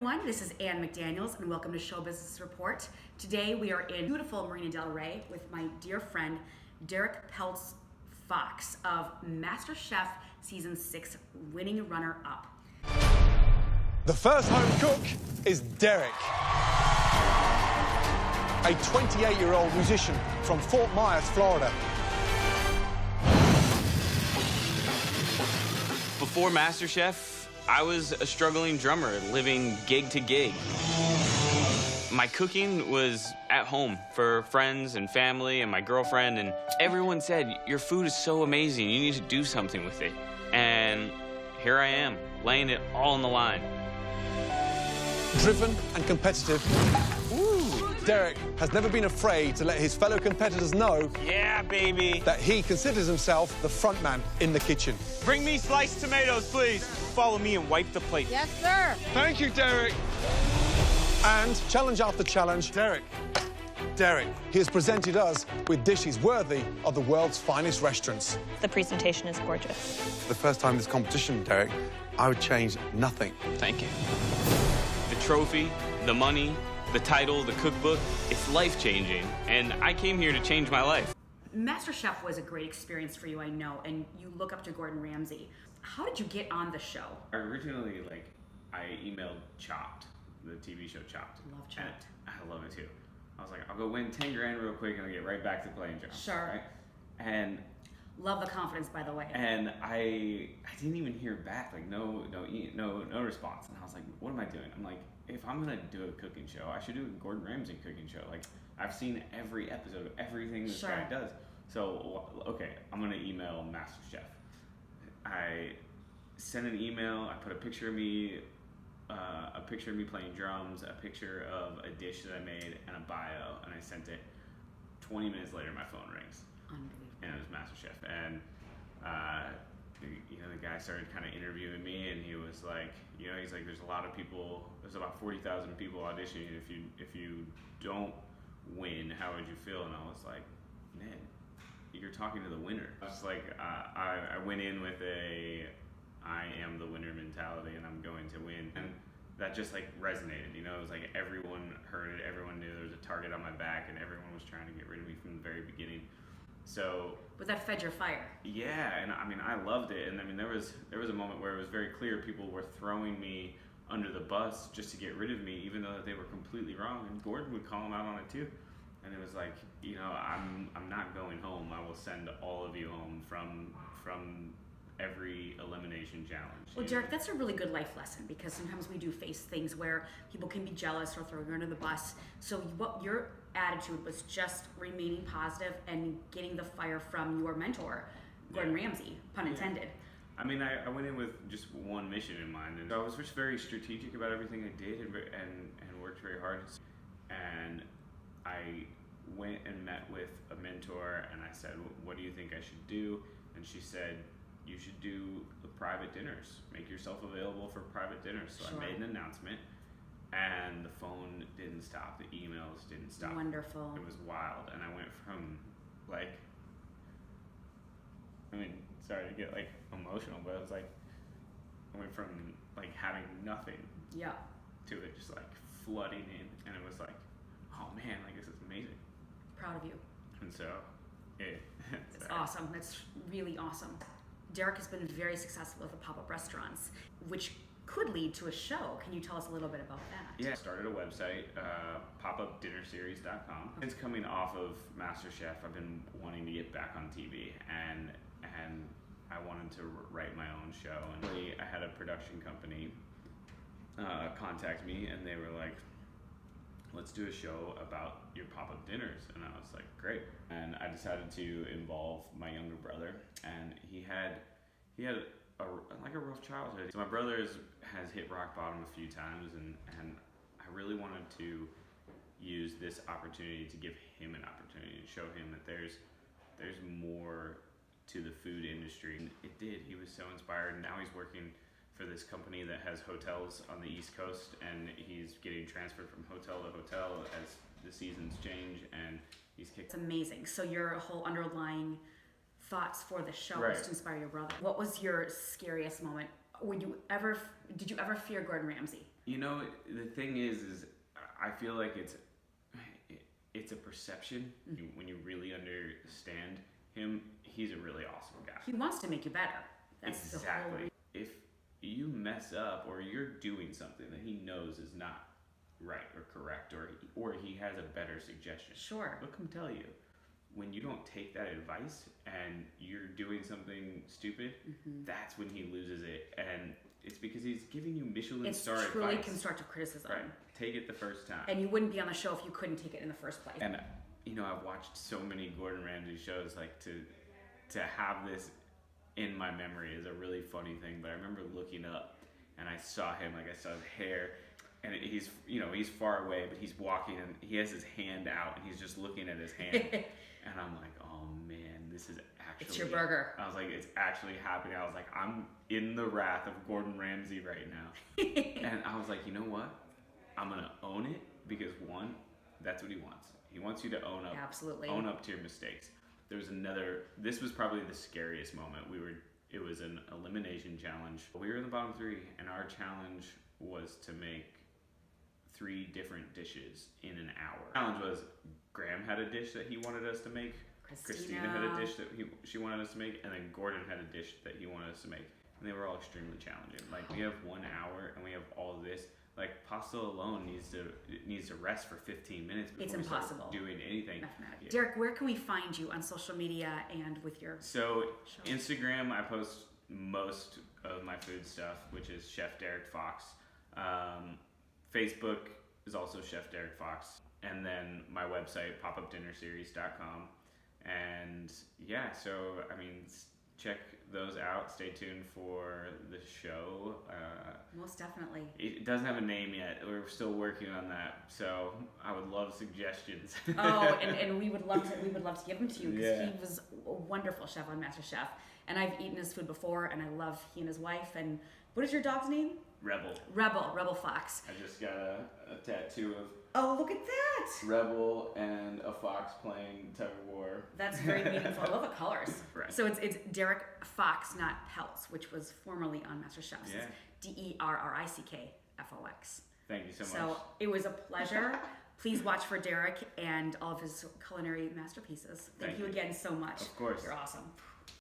This is Ann McDaniels and welcome to Show Business Report. Today we are in beautiful Marina Del Rey with my dear friend Derrick Fox of Masterchef Season 6 winning runner-up. The first home cook is Derrick, a 28-year-old musician from Fort Meyers, Florida. Before Masterchef, I was a struggling drummer living gig to gig. My cooking was at home for friends and family and my girlfriend, and everyone said, "Your food is so amazing, you need to do something with it." And here I am, laying it all on the line. Driven and competitive, Derrick has never been afraid to let his fellow competitors know Yeah, baby. that he considers himself the front man in the kitchen. Bring me sliced tomatoes, please. Follow me and wipe the plate. Yes, sir. Thank you, Derrick. And challenge after challenge, Derrick. He has presented us with dishes worthy of the world's finest restaurants. The presentation is gorgeous. For the first time in this competition, Derrick, I would change nothing. Thank you. The trophy, the money, the title, the cookbook, it's life-changing, and I came here to change my life. Masterchef was a great experience for you, I know, and you look up to Gordon Ramsay. How did you get on the show? Originally, I emailed Chopped, the TV show Chopped. Love Chopped. And I love it too. I was like, I'll go win 10 grand real quick and I'll get right back to playing drums. Sure. Right? And Love the confidence, by the way. And I didn't even hear back, no response. And I was like, what am I doing? I'm like, if I'm gonna do a cooking show, I should do a Gordon Ramsay cooking show. I've seen every episode of everything this guy does. So, okay, I'm gonna email Masterchef. I sent an email, I put a picture of me playing drums, a picture of a dish that I made, and a bio, and I sent it. 20 minutes later, my phone rings. Unbelievable. And it was Masterchef, and the guy started kind of interviewing me, and he was like, he's like, there's a lot of people, there's about 40,000 people auditioning. If you don't win, how would you feel? And I was like, man, you're talking to the winner. I was like, I went in with I am the winner mentality, and I'm going to win, and that just resonated. It was like everyone heard it, everyone knew there was a target on my back, and everyone was trying to get rid of me from the very beginning. So, but that fed your fire. Yeah, and I loved it, and there was a moment where it was very clear people were throwing me under the bus just to get rid of me, even though they were completely wrong. And Gordon would call them out on it too, and it was like, I'm not going home. I will send all of you home from every elimination challenge. Well, Derrick, that's a really good life lesson, because sometimes we do face things where people can be jealous or throw you under the bus. So what your attitude was just remaining positive and getting the fire from your mentor, Gordon Ramsay, pun intended. I went in with just one mission in mind, and I was just very strategic about everything I did and worked very hard. And I went and met with a mentor, and I said, what do you think I should do? And she said, you should do the private dinners. Make yourself available for private dinners. So I made an announcement, and the phone didn't stop. The emails didn't stop. Wonderful. It was wild. And I went from sorry to get emotional, but it was I went from having nothing to it just flooding in. And it was oh man, this is amazing. Proud of you. And so, it's awesome. That's really awesome. Derrick has been very successful with the pop-up restaurants, which could lead to a show. Can you tell us a little bit about that? Yeah, I started a website, popupdinnerseries.com. Since coming off of Masterchef, I've been wanting to get back on TV, and I wanted to write my own show. And I had a production company contact me, and they were like, let's do a show about your pop-up dinners. And I was like, great. And I decided to involve my younger brother, and he had a rough childhood. So my brother has hit rock bottom a few times, and I really wanted to use this opportunity to give him an opportunity to show him that there's more to the food industry. And it did. He was so inspired, and now he's working for this company that has hotels on the East Coast, and he's getting transferred from hotel to hotel as the seasons change, and he's kicked. It's amazing. So your whole underlying thoughts for the show was to inspire your brother. What was your scariest moment? Did you ever fear Gordon Ramsay? You know, the thing is I feel like it's a perception. When you really understand him, he's a really awesome guy. He wants to make you better. That's Exactly. the whole. If you mess up or you're doing something that he knows is not right or correct, or he has a better suggestion, Sure. let him tell you. When you don't take that advice and you're doing something stupid, that's when he loses it. And it's because he's giving you Michelin star advice. It's truly constructive criticism. Right. Take it the first time. And you wouldn't be on the show if you couldn't take it in the first place. And you know, I've watched so many Gordon Ramsay shows. Like to have this in my memory is a really funny thing. But I remember looking up and I saw him. Like I saw his hair, and he's far away, but he's walking and he has his hand out and he's just looking at his hand. And I'm like, oh man, this is actually... It's your burger. I was like, it's actually happening. I was like, I'm in the wrath of Gordon Ramsay right now. And I was like, you know what? I'm going to own it because, one, that's what he wants. He wants you to own up. Absolutely. Own up to your mistakes. There was another... This was probably the scariest moment. It was an elimination challenge. We were in the bottom 3, and our challenge was to make 3 different dishes in an hour. The challenge was... Graham had a dish that he wanted us to make. Christina had a dish that she wanted us to make, and then Gordon had a dish that he wanted us to make. And they were all extremely challenging. Like, we have 1 hour and we have all this. Like, pasta alone needs to rest for 15 minutes before It's we start impossible. doing anything. Yeah. Derrick, where can we find you on social media and with your So show? Instagram, I post most of my food stuff, which is Chef Derrick Fox. Facebook is also Chef Derrick Fox. And then my website, popupdinnerseries.com. And yeah, so, I mean, check those out. Stay tuned for the show. Most definitely. It doesn't have a name yet. We're still working on that. So I would love suggestions. Oh, and we would love to give them to you because Yeah. he was a wonderful chef on Masterchef. And I've eaten his food before, and I love he and his wife. And what is your dog's name? Rebel Fox. I just got a tattoo of Oh, look at that! Rebel and a fox playing tug of war. That's very meaningful. I love the colors. Right. So it's Derrick Fox, not Peltz, which was formerly on Masterchef. So Yeah. it's DerrickFox. Thank you so much. So it was a pleasure. Please watch for Derrick and all of his culinary masterpieces. Thank Thank you you. again so much. Of course. You're awesome.